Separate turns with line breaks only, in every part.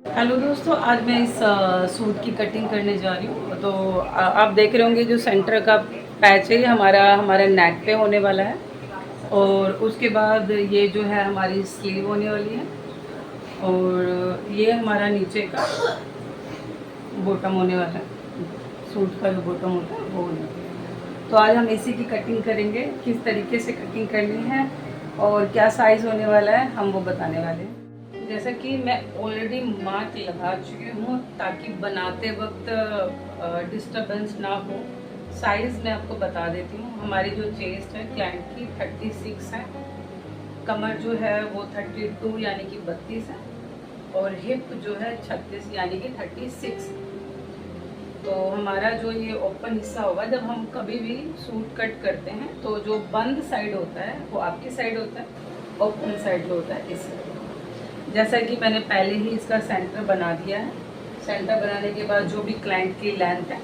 Hello दोस्तों, आज मैं इस सूट की कटिंग करने जा रही हूँ। तो आप देख रहे होंगे जो सेंटर का पैच है ये हमारा नेक पे होने वाला है। और उसके बाद ये जो है हमारी स्लीव होने वाली है। और ये हमारा नीचे का बॉटम होने वाला है, सूट का जो बॉटम होता है वो होने वाला है। तो आज हम इसी की कटिंग करेंगे, किस तरीके से कटिंग करनी है और क्या साइज़ होने वाला है हम वो बताने वाले हैं। जैसा कि मैं ऑलरेडी मार्क लगा चुकी हूँ ताकि बनाते वक्त डिस्टरबेंस ना हो। साइज़ मैं आपको बता देती हूँ। हमारी जो चेस्ट है क्लाइंट की 36 है, कमर जो है वो 32 यानी कि 32 है, और हिप जो है 36 यानी कि 36। तो हमारा जो ये ओपन हिस्सा होगा, जब हम कभी भी सूट कट करते हैं तो जो बंद साइड होता है वो आपकी साइड होता है, ओपन साइड जो होता है इस साइड। जैसा कि मैंने पहले ही इसका सेंटर बना दिया है। सेंटर बनाने के बाद जो भी क्लाइंट की लेंथ है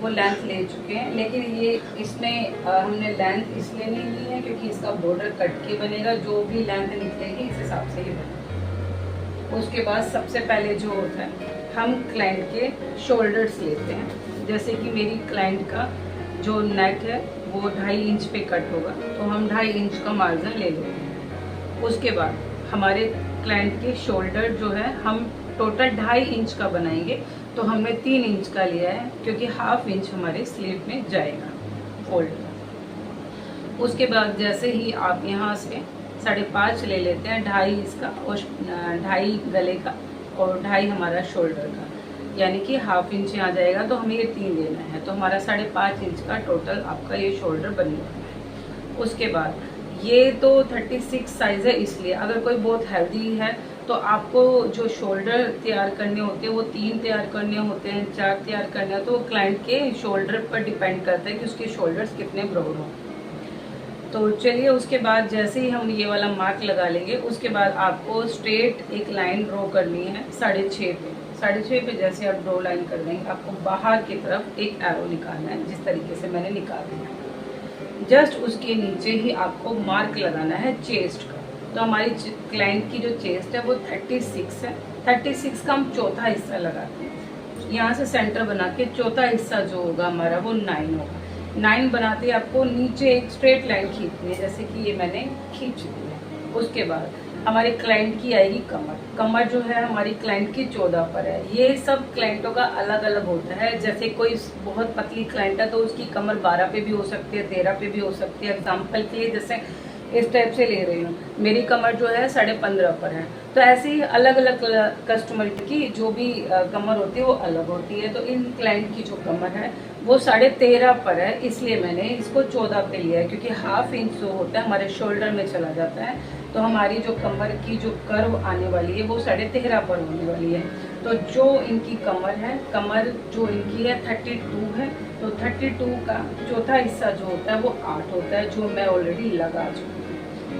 वो लेंथ ले चुके हैं, लेकिन ये इसमें हमने लेंथ इसलिए नहीं ली है क्योंकि इसका बॉर्डर कट के बनेगा। जो भी लेंथ निकलेगी इस हिसाब से ही बनेगा। उसके बाद सबसे पहले जो होता है हम क्लाइंट के शोल्डर्स लेते हैं। जैसे कि मेरी क्लाइंट का जो नेक है वो 2.5 इंच पे कट होगा, तो हम 2.5 इंच का मार्जिन ले लेते हैं। उसके बाद हमारे क्लाइंट के शोल्डर जो है हम टोटल 2.5 इंच का बनाएंगे, तो हमने 3 इंच का लिया है क्योंकि 1/2 इंच हमारे स्लीव में जाएगा फोल्ड। उसके बाद जैसे ही आप यहाँ से 5.5 ले लेते हैं, 2.5 इसका और 2.5 गले का और 2.5 हमारा शोल्डर का, यानी कि 1/2 इंच यहाँ जाएगा। तो हमें ये 3 लेना है, तो हमारा 5.5 इंच का टोटल आपका ये शोल्डर बनेगा। उसके बाद ये तो 36 साइज़ है, इसलिए अगर कोई बहुत हेल्दी है तो आपको जो शोल्डर तैयार करने होते हैं वो 3 तैयार करने होते हैं, 4 तैयार करने होते हैं। तो क्लाइंट के शोल्डर पर डिपेंड करता है कि उसके शोल्डर्स कितने ब्रॉड हों। तो चलिए, उसके बाद जैसे ही हम ये वाला मार्क लगा लेंगे उसके बाद आपको स्ट्रेट एक लाइन ड्रॉ करनी है 6.5 पे। 6.5 पे जैसे आप ड्रॉ लाइन कर देंगे आपको बाहर की तरफ एक एरो निकालना है, जिस तरीके से मैंने निकाल दिया। जस्ट उसके नीचे ही आपको मार्क लगाना है चेस्ट का। तो हमारी क्लाइंट की जो चेस्ट है वो 36 है। 36 का हम चौथा हिस्सा लगाते हैं। यहाँ से सेंटर बना के चौथा हिस्सा जो होगा हमारा वो 9 होगा। 9 बनाते ही आपको नीचे एक स्ट्रेट लाइन खींचनी है, जैसे कि ये मैंने खींच दी है। उसके बाद हमारे क्लाइंट की आएगी कमर। कमर जो है हमारी क्लाइंट की 14 पर है। ये सब क्लाइंटों का अलग अलग होता है। जैसे कोई बहुत पतली क्लाइंट है तो उसकी कमर 12 पे भी हो सकती है, 13 पे भी हो सकती है। एग्जाम्पल के लिए जैसे इस टाइप से ले रही हूँ, मेरी कमर जो है 15.5 पर है। तो ऐसे ही अलग अलग कस्टमर की जो भी कमर होती है वो अलग होती है। तो इन क्लाइंट की जो कमर है वो 13.5 पर है, इसलिए मैंने इसको 14 पे लिया है, क्योंकि 1/2 इंच जो होता है हमारे शोल्डर में चला जाता है। तो हमारी जो कमर की जो कर्व आने वाली है वो 13.5 पर होने वाली है। तो जो इनकी कमर है, कमर जो इनकी है 32 है, तो 32 का चौथा हिस्सा जो होता है वो 8 होता है, जो मैं ऑलरेडी लगा चुकी हूँ।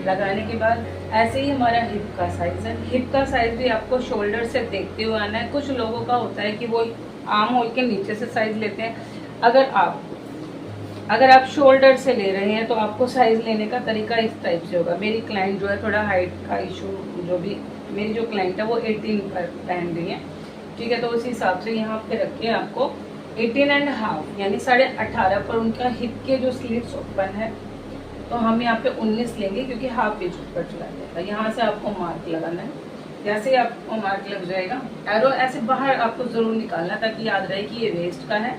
लगाने के बाद ऐसे ही हमारा हिप का साइज़ है। हिप का साइज़ भी आपको शोल्डर से देखते हुए आना है। कुछ लोगों का होता है कि वो आर्म होल के नीचे से साइज़ लेते हैं। अगर आप शोल्डर से ले रहे हैं तो आपको साइज़ लेने का तरीका इस टाइप से होगा। मेरी क्लाइंट जो है थोड़ा हाइट का इशू, जो भी मेरी जो क्लाइंट है वो 18 पर पहन रही है, ठीक है। तो उस हिसाब से यहाँ पे रख के आपको 18.5 यानी 18.5 पर उनका हिप के जो स्लीव्स ओपन है, तो हम यहाँ पे 19 लेंगे क्योंकि 1/2 इंच ऊपर चला जाएगा। यहाँ से आपको मार्क लगाना है। जैसे ही आपको मार्क लग जाएगा, एरो ऐसे बाहर आपको ज़रूर निकालना ताकि याद रहे कि ये वेस्ट का है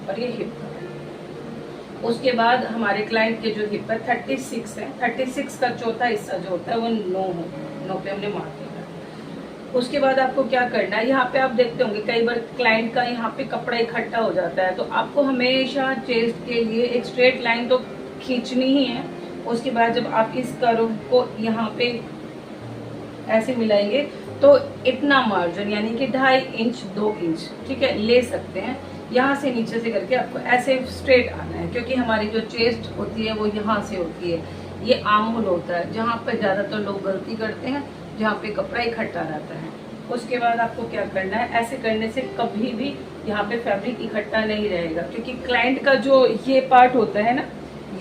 और ये हिप का है। उसके बाद हमारे क्लाइंट के जो हिप है 36 है, 36 का चौथा हिस्सा जो होता है वो 9 हो, 9 पे हमने मार्क किया। उसके बाद आपको क्या करना है, यहाँ पे आप देखते होंगे कई बार क्लाइंट का यहाँ पे कपड़ा इकट्ठा हो जाता है, तो आपको हमेशा चेस्ट के लिए एक स्ट्रेट लाइन तो खींचनी ही है। उसके बाद जब आप इस कर्व को यहाँ पे ऐसे मिलाएंगे तो इतना मार्जिन यानी कि 2.5 इंच 2 इंच, ठीक है, ले सकते हैं। यहाँ से नीचे से करके आपको ऐसे स्ट्रेट आना है, क्योंकि हमारी जो चेस्ट होती है वो यहाँ से होती है। ये आर्म होल होता है जहाँ पर ज़्यादातर लोग गलती करते हैं, जहाँ पे कपड़ा इकट्ठा रहता है। उसके बाद आपको क्या करना है, ऐसे करने से कभी भी यहाँ पे फैब्रिक इकट्ठा नहीं रहेगा, क्योंकि क्लाइंट का जो ये पार्ट होता है ना,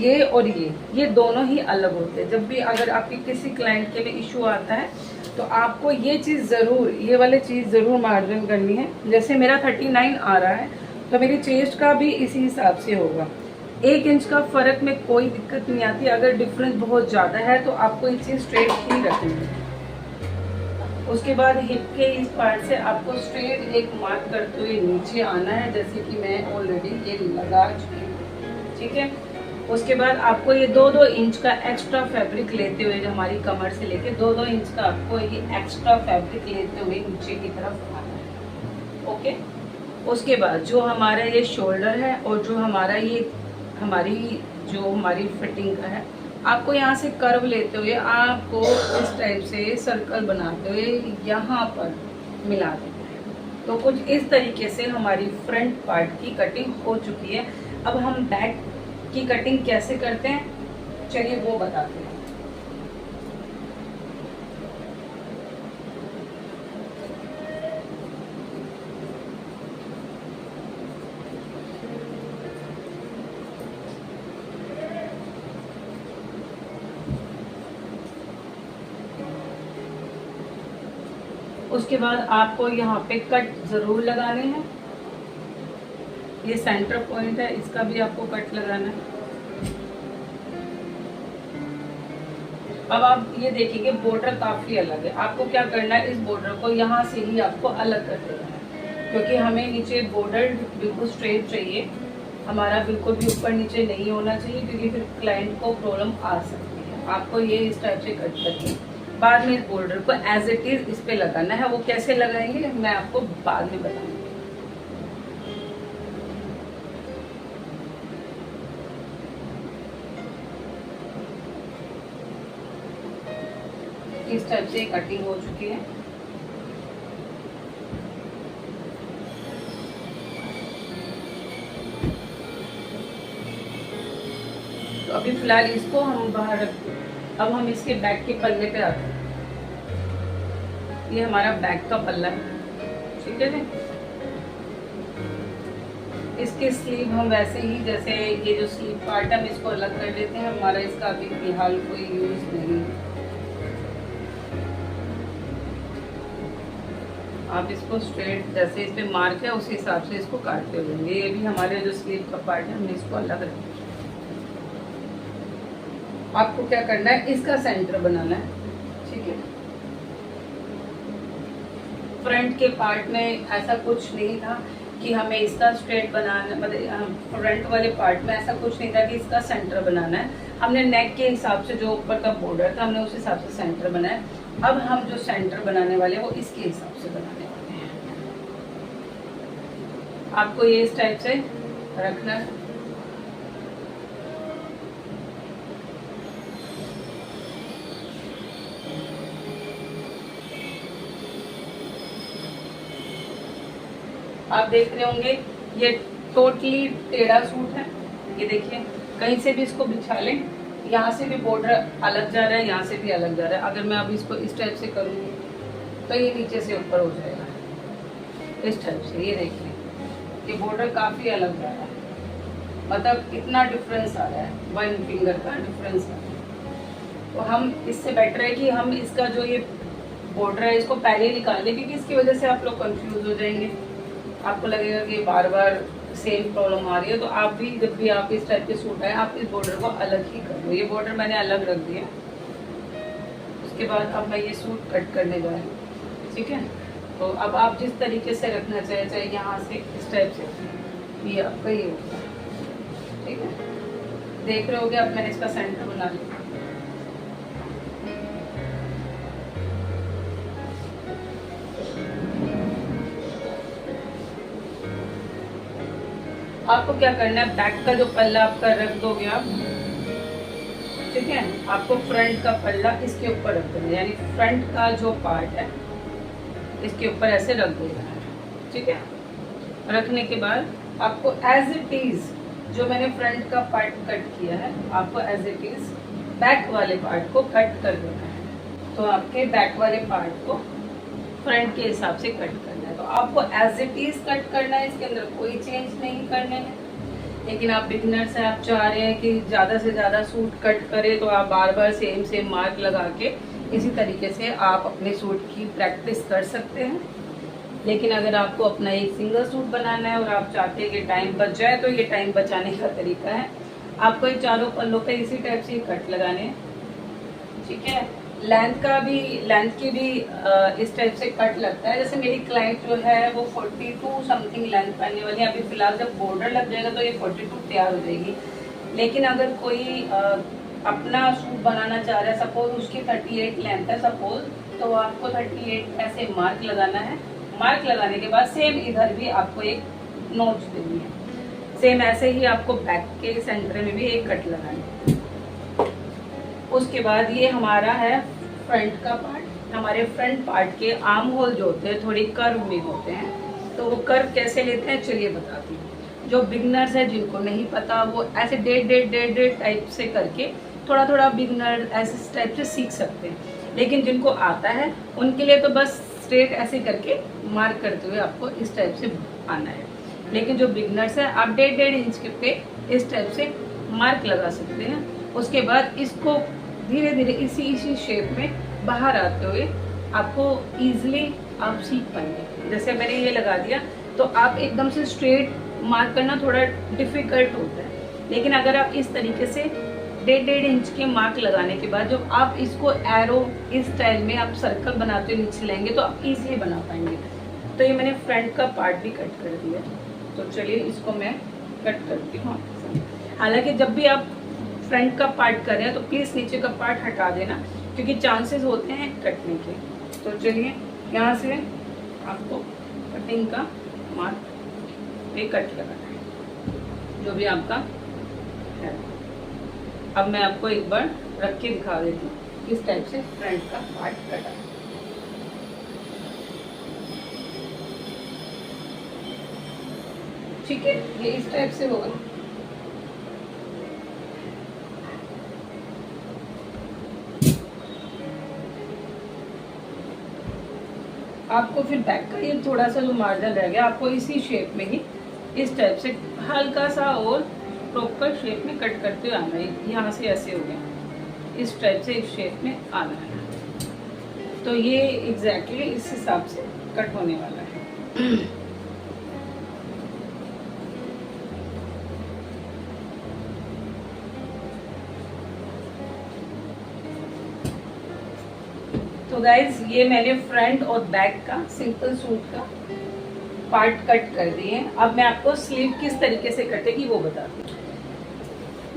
ये और ये दोनों ही अलग होते हैं। जब भी अगर आपकी किसी क्लाइंट के लिए इशू आता है तो आपको ये चीज़ ज़रूर, ये वाली चीज़ ज़रूर मार्जिन करनी है। जैसे मेरा 39 आ रहा है तो मेरी चेस्ट का भी इसी हिसाब से होगा। 1 इंच का फ़र्क में कोई दिक्कत नहीं आती। अगर डिफरेंस बहुत ज़्यादा है तो आपको ये चीज़ स्ट्रेट ही रखनी है। उसके बाद हिप के इस पार्ट से आपको स्ट्रेट एक मार्क करते हुए नीचे आना है, जैसे कि मैं ऑलरेडी ये लगा चुकी हूँ। ठीक है, उसके बाद आपको ये 2-2 इंच का एक्स्ट्रा फैब्रिक लेते हुए, जो हमारी कमर से लेके 2-2 इंच का आपको ये एक्स्ट्रा फैब्रिक लेते हुए नीचे की तरफ आना है। ओके, उसके बाद जो हमारा ये शोल्डर है और जो हमारा ये हमारी फिटिंग का है, आपको यहाँ से कर्व लेते हुए आपको इस टाइप से सर्कल बनाते हुए यहाँ पर मिला देना है। तो कुछ इस तरीके से हमारी फ्रंट पार्ट की कटिंग हो चुकी है। अब हम बैक की कटिंग कैसे करते हैं, चलिए वो बताते हैं। उसके बाद आपको यहाँ पे कट ज़रूर लगाने हैं। ये सेंटर पॉइंट है, इसका भी आपको कट लगाना है। अब आप ये देखिए बॉर्डर काफ़ी अलग है। आपको क्या करना है, इस बॉर्डर को यहाँ से ही आपको अलग कर देना है, क्योंकि हमें नीचे बॉर्डर बिल्कुल स्ट्रेट चाहिए। हमारा बिल्कुल भी ऊपर नीचे नहीं होना चाहिए, क्योंकि फिर क्लाइंट को प्रॉब्लम आ सकती है। आपको ये इस टाइप से कट करके बाद में इस बॉर्डर को एज इट इज इस पे लगाना है। वो कैसे लगाएंगे मैं आपको बाद में बताऊंगी। इस टाइप से कटिंग हो चुकी है। तो अभी फिलहाल इसको हम बाहर रखते हैं। अब हम इसके बैक के पल्ले पे आते हैं। ये हमारा बैक का पल्ला है, ठीक है जी। इसके स्लीव हम वैसे ही, जैसे ये जो स्लीव पार्ट है हम इसको अलग कर लेते हैं। हमारा इसका अभी फिलहाल कोई यूज नहीं है। आप इसको स्ट्रेट जैसे इस पे मार्क है उसी हिसाब से इसको काटते हुए, ये भी हमारे जो स्लीव का पार्ट है हमने इसको अलग रखें। आपको क्या करना है, इसका सेंटर बनाना है, ठीक है। फ्रंट के पार्ट में ऐसा कुछ नहीं था कि हमें इसका स्ट्रेट बनाना, मतलब फ्रंट वाले पार्ट में ऐसा कुछ नहीं था कि इसका सेंटर बनाना है। हमने नेक के हिसाब से जो ऊपर का बॉर्डर था हमने उस हिसाब से सेंटर बनाया। अब हम जो सेंटर बनाने वाले हैं वो इसके हिसाब से बनाने वाले हैं। आपको ये इस टाइप से रखना है। आप देख रहे होंगे ये टोटली टेढ़ा सूट है। ये देखिए कहीं से भी इसको बिछा लें, यहाँ से भी बॉर्डर अलग जा रहा है, यहाँ से भी अलग जा रहा है। अगर मैं अब इसको इस टाइप से करूँगी तो ये नीचे से ऊपर हो जाएगा इस टाइप से। ये देखिए ये बॉर्डर काफ़ी अलग जा रहा है, मतलब इतना डिफरेंस आ रहा है, 1 फिंगर का डिफरेंस आ रहा है। तो हम इससे बेटर है कि हम इसका जो ये बॉर्डर है इसको पहले ही निकाल दें, क्योंकि इसकी वजह से आप लोग कंफ्यूज हो जाएंगे। आपको लगेगा कि बार बार सेम प्रॉब्लम आ रही है। तो आप भी जब भी आप इस टाइप के सूट आए आप इस बॉर्डर को अलग ही कर लो। ये बॉर्डर मैंने अलग रख दिया। उसके बाद अब मैं ये सूट कट करने जा रही हूँ, ठीक है। तो अब आप जिस तरीके से रखना चाहे, चाहे यहाँ से इस टाइप से, ये आपका ये होगा, ठीक है। देख रहे होगे अब मैंने इसका सेंटर बना लिया। आपको क्या करना है, बैक का जो पल्ला आपका रख दोगे आप, ठीक है। आपको फ्रंट का पल्ला इसके ऊपर रख देना, यानी फ्रंट का जो पार्ट है इसके ऊपर ऐसे रख देना है, ठीक है। रखने के बाद आपको एज इट इज जो मैंने फ्रंट का पार्ट कट किया है आपको एज इट इज बैक वाले पार्ट को कट कर देना है। तो आपके बैक वाले पार्ट को फ्रंट के हिसाब से कट करना है। तो आपको एज इट इज कट करना है, इसके अंदर कोई चेंज नहीं करने हैं। लेकिन आप बिगिनर्स हैं, आप चाह रहे हैं कि ज़्यादा से ज़्यादा सूट कट करें, तो आप बार बार सेम मार्क लगा के इसी तरीके से आप अपने सूट की प्रैक्टिस कर सकते हैं। लेकिन अगर आपको अपना एक सिंगल सूट बनाना है और आप चाहते हैं कि टाइम बच जाए, तो ये टाइम बचाने का तरीका है, आपको ये चारों पल्लों पे इसी टाइप से कट लगाने हैं। ठीक है, लेंथ की भी इस टाइप से कट लगता है। जैसे मेरी क्लाइंट जो है वो 42 समथिंग लेंथ पहनने वाली है। अभी फिलहाल जब बॉर्डर लग जाएगा तो ये 42 तैयार हो जाएगी। लेकिन अगर कोई अपना सूट बनाना चाह रहा है, सपोज उसकी 38 लेंथ है सपोज, तो आपको 38 ऐसे मार्क लगाना है। मार्क लगाने के बाद सेम इधर भी आपको एक नोच देनी है। सेम ऐसे ही आपको बैक के सेंटर में भी एक कट लगानी है। उसके बाद ये हमारा है फ्रंट का पार्ट। हमारे फ्रंट पार्ट के आर्म होल जो होते हैं थोड़ी कर्व में होते हैं, तो वो कर्व कैसे लेते हैं चलिए बताती हूँ। जो बिगनर्स है जिनको नहीं पता, वो ऐसे डेढ़ टाइप से करके थोड़ा बिगनर ऐसे टाइप से सीख सकते हैं। लेकिन जिनको आता है उनके लिए तो बस स्ट्रेट ऐसे करके मार्क करते हुए आपको इस टाइप से आना है। लेकिन जो बिगनर्स है आप 1.5 इंच के पे इस टाइप से मार्क लगा सकते हैं। उसके बाद इसको धीरे धीरे इसी शेप में बाहर आते हुए आपको ईजिली आप सीख पाएंगे। जैसे मैंने ये लगा दिया, तो आप एकदम से स्ट्रेट मार्क करना थोड़ा डिफिकल्ट होता है। लेकिन अगर आप इस तरीके से 1.5 इंच के मार्क लगाने के बाद जब आप इसको एरो इस स्टाइल में आप सर्कल बनाते हुए नीचे लेंगे तो आप इजीली बना पाएंगे। तो ये मैंने फ्रंट का पार्ट भी कट कर दिया, तो चलिए इसको मैं कट करती हूँ। हालांकि जब भी आप फ्रंट का पार्ट कर रहे हैं तो प्लीज़ नीचे का पार्ट हटा देना, क्योंकि चांसेस होते हैं कटने के। तो चलिए यहाँ से आपको कटिंग का मार्क पे कट लगाना है, जो भी आपका है। अब मैं आपको एक बार रख के दिखा देती हूँ किस टाइप से फ्रंट का पार्ट कटा है। ठीक है, ये इस टाइप से होगा। आपको फिर बैक का ये थोड़ा सा जो मार्जिन रह गया, आपको इसी शेप में ही इस टाइप से हल्का सा और प्रॉपर शेप में कट करते हुए आना है। यहाँ से ऐसे हो गया, इस टाइप से इस शेप में आना है। तो ये एग्जैक्टली इस हिसाब से कट होने वाला है। तो गाइज ये मैंने फ्रंट और बैक का सिंपल सूट का पार्ट कट कर दिए हैं। अब मैं आपको स्लीव किस तरीके से कटेगी वो बताती हूँ।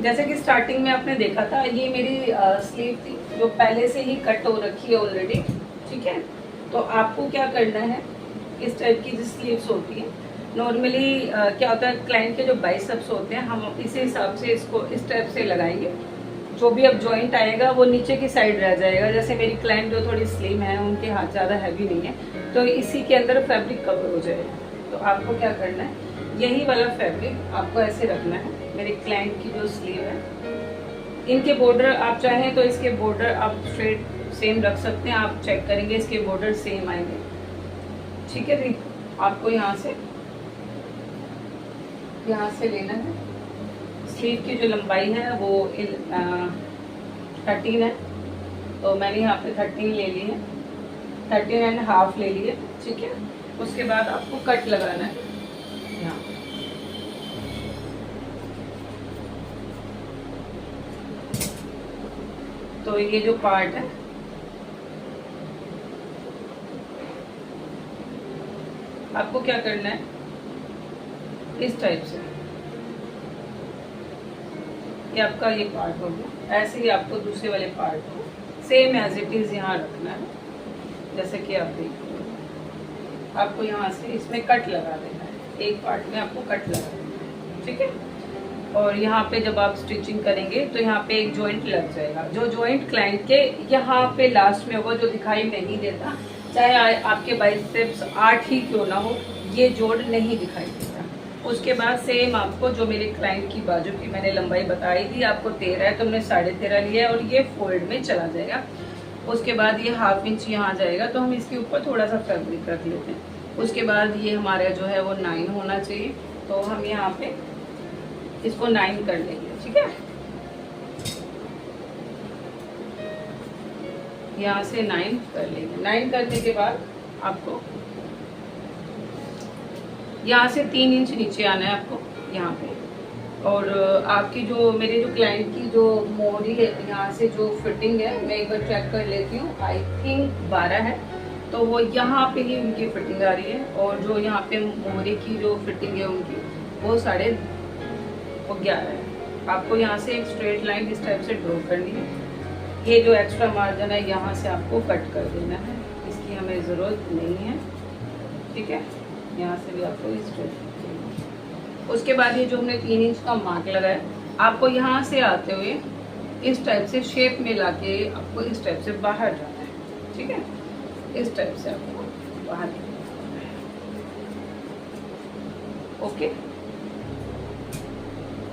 जैसे कि स्टार्टिंग में आपने देखा था, ये मेरी स्लीव थी जो पहले से ही कट हो रखी है ऑलरेडी। ठीक है, तो आपको क्या करना है, इस टाइप की जो स्लीव्स होती है नॉर्मली क्या होता है, क्लाइंट के जो बाइसेप्स होते हैं हम इसी हिसाब से इसको इस टाइप से लगाएंगे। जो भी अब जॉइंट आएगा वो नीचे की साइड रह जाएगा। जैसे मेरी क्लाइंट जो थोड़ी स्लिम है, उनके हाथ ज़्यादा हैवी नहीं है, तो इसी के अंदर फैब्रिक कवर हो जाएगा। तो आपको क्या करना है, यही वाला फैब्रिक आपको ऐसे रखना है। मेरी क्लाइंट की जो स्लीव है, इनके बॉर्डर आप चाहें तो इसके बॉर्डर आप स्ट्रेट सेम रख सकते हैं। आप चेक करेंगे इसके बॉर्डर सेम आएंगे। ठीक है जी, आपको यहाँ से लेना है। स्लीव की जो लंबाई है वो 13 है, तो मैंने यहाँ पे 13 ले ली है, 13.5 ले ली है। ठीक है, उसके बाद आपको कट लगाना है यहाँ। तो ये जो पार्ट है आपको क्या करना है, इस टाइप से ये आपका ये पार्ट हो गया। ऐसे ही आपको दूसरे वाले पार्ट को सेम एज इट इज यहाँ रखना है। जैसे कि आप देखिए, आपको यहाँ से इसमें कट लगा देना है, एक पार्ट में आपको कट लगा देना है। ठीक है, और यहाँ पे जब आप स्टिचिंग करेंगे तो यहाँ पे एक जॉइंट लग जाएगा। जो जॉइंट क्लाइंट के यहाँ पे लास्ट में होगा, जो दिखाई नहीं देता, चाहे आपके बाइसेप्स 8 ही क्यों ना हो, ये जोड़ नहीं दिखाई देता। उसके बाद सेम आपको जो मेरे क्लाइंट की बाजू की मैंने लंबाई बताई थी, आपको 13 है तो हमने 13.5 लिया है, और ये फोल्ड में चला जाएगा। उसके बाद ये 1/2 इंच यहाँ जाएगा, तो हम इसके ऊपर थोड़ा सा फैब्रिक रख लेते हैं। उसके बाद ये हमारा जो है वो 9 होना चाहिए, तो हम यहाँ पे इसको 9 कर लेंगे। ठीक है, यहाँ से 9 कर लेंगे। 9 करने के बाद आपको यहाँ से 3 इंच नीचे आना है आपको यहाँ पे। और आपकी जो मेरे जो क्लाइंट की जो मोहरी है यहाँ से जो फिटिंग है, मैं एक बार चेक कर लेती हूँ, आई थिंक 12 है, तो वो यहाँ पे ही उनकी फिटिंग आ रही है। और जो यहाँ पे मोहरी की जो फिटिंग है उनकी वो 11.5 है। आपको यहाँ से एक स्ट्रेट लाइन इस टाइप से ड्रॉ करनी है। ये जो एक्स्ट्रा मार्जिन है यहाँ से आपको कट कर देना है, इसकी हमें ज़रूरत नहीं है, ठीक है। यहाँ से भी आपको स्ट्रेट। उसके बाद ये जो हमने 3 इंच का मार्क लगाया, आपको यहाँ से आते हुए इस टाइप से शेप में लाके आपको इस टाइप से बाहर जाना है, ठीक है। इस टाइप से आपको बाहर जाना है, ओके।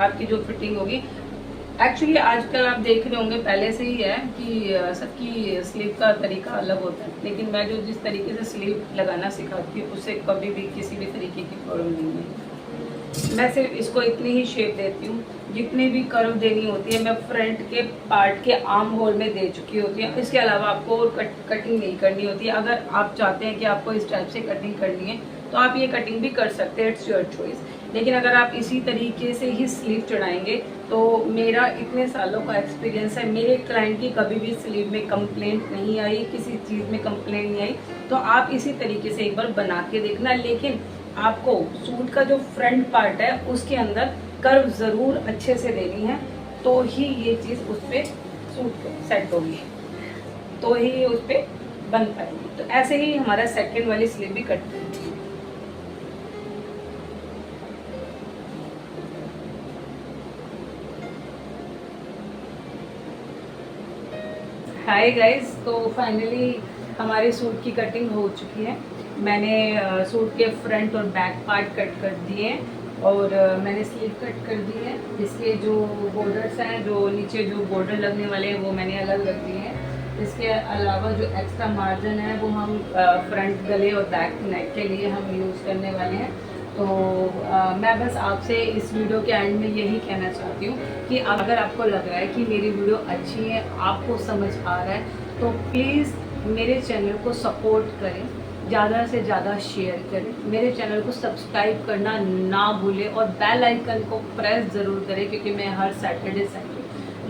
आपकी जो फिटिंग होगी, एक्चुअली आजकल आप देख रहे होंगे पहले से ही है कि सबकी स्लीव का तरीका अलग होता है, लेकिन मैं जो जिस तरीके से स्लीव लगाना सिखाती हूँ उससे कभी भी किसी भी तरीके की प्रॉब्लम नहीं है। मैं सिर्फ इसको इतनी ही शेप देती हूँ, जितनी भी कर्व देनी होती है मैं फ्रंट के पार्ट के आर्म होल में दे चुकी होती है। इसके अलावा आपको और कटिंग नहीं करनी होती है। अगर आप चाहते हैं कि आपको इस टाइप से कटिंग करनी है तो आप ये कटिंग भी कर सकते हैं, इट्स योर चॉइस। लेकिन अगर आप इसी तरीके से ही स्लीव चढ़ाएंगे तो मेरा इतने सालों का एक्सपीरियंस है, मेरे क्लाइंट की कभी भी स्लीव में कंप्लेंट नहीं आई, किसी चीज़ में कंप्लेंट नहीं आई। तो आप इसी तरीके से एक बार बना के देखना, लेकिन आपको सूट का जो फ्रंट पार्ट है उसके अंदर कर्व ज़रूर अच्छे से देनी है, तो ही ये चीज़ उस पर सूट सेट होगी, तो ही उस पर बन पाएगी। तो ऐसे ही हमारा सेकंड वाली स्लीव भी कट होगी। हाय गाइस, तो फाइनली हमारे सूट की कटिंग हो चुकी है। मैंने सूट के फ्रंट और बैक पार्ट कट कर दिए हैं और मैंने स्लीव कट कर दी है। इसके जो बॉर्डर्स हैं, जो नीचे जो बॉर्डर लगने वाले हैं वो मैंने अलग रख दिए हैं। इसके अलावा जो एक्स्ट्रा मार्जिन है वो हम फ्रंट गले और बैक नेक के लिए हम यूज़ करने वाले हैं। तो मैं बस आपसे इस वीडियो के एंड में यही कहना चाहती हूँ कि अगर आपको लग रहा है कि मेरी वीडियो अच्छी है, आपको समझ आ रहा है, तो प्लीज़ मेरे चैनल को सपोर्ट करें, ज़्यादा से ज़्यादा शेयर करें, मेरे चैनल को सब्सक्राइब करना ना भूलें और बेल आइकन को प्रेस ज़रूर करें, क्योंकि मैं हर सैटरडे संडे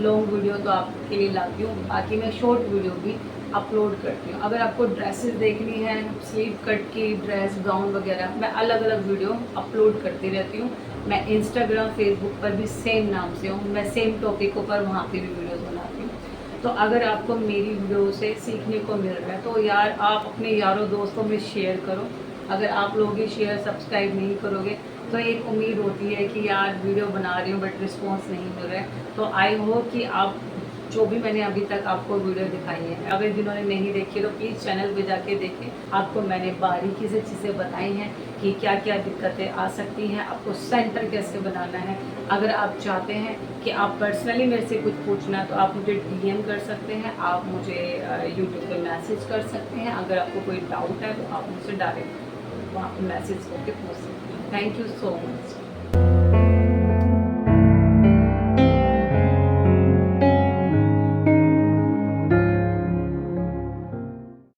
लॉन्ग वीडियो तो आपके लिए लाती हूँ, बाकी मैं शॉर्ट वीडियो भी अपलोड करती हूँ। अगर आपको ड्रेसेस देखनी है, स्लीव कट की ड्रेस, गाउन वगैरह, मैं अलग अलग वीडियो अपलोड करती रहती हूँ। मैं इंस्टाग्राम, फेसबुक पर भी सेम नाम से हूँ, मैं सेम टॉपिकों पर वहाँ पे भी वीडियोस बनाती हूँ। तो अगर आपको मेरी वीडियो से सीखने को मिल रहा है तो यार आप अपने यारों दोस्तों में शेयर करो। अगर आप लोग ही शेयर सब्सक्राइब नहीं करोगे तो एक उम्मीद होती है कि यार वीडियो बना रही हूँ बट रिस्पॉन्स नहीं मिल रहा है। तो आई होप कि आप जो भी मैंने अभी तक आपको वीडियो दिखाई है, अगर जिन्होंने नहीं देखी तो प्लीज़ चैनल पे जाके देखें। आपको मैंने बारीकी से चीज़ें बताई हैं कि क्या क्या दिक्कतें आ सकती हैं, आपको सेंटर कैसे बनाना है। अगर आप चाहते हैं कि आप पर्सनली मेरे से कुछ पूछना है तो आप मुझे DM कर सकते हैं, आप मुझे यूट्यूब पे मैसेज कर सकते हैं। अगर आपको कोई डाउट है तो आप मुझसे डायरेक्ट वहाँ पर मैसेज करके पूछ सकते हैं। Thank you so much.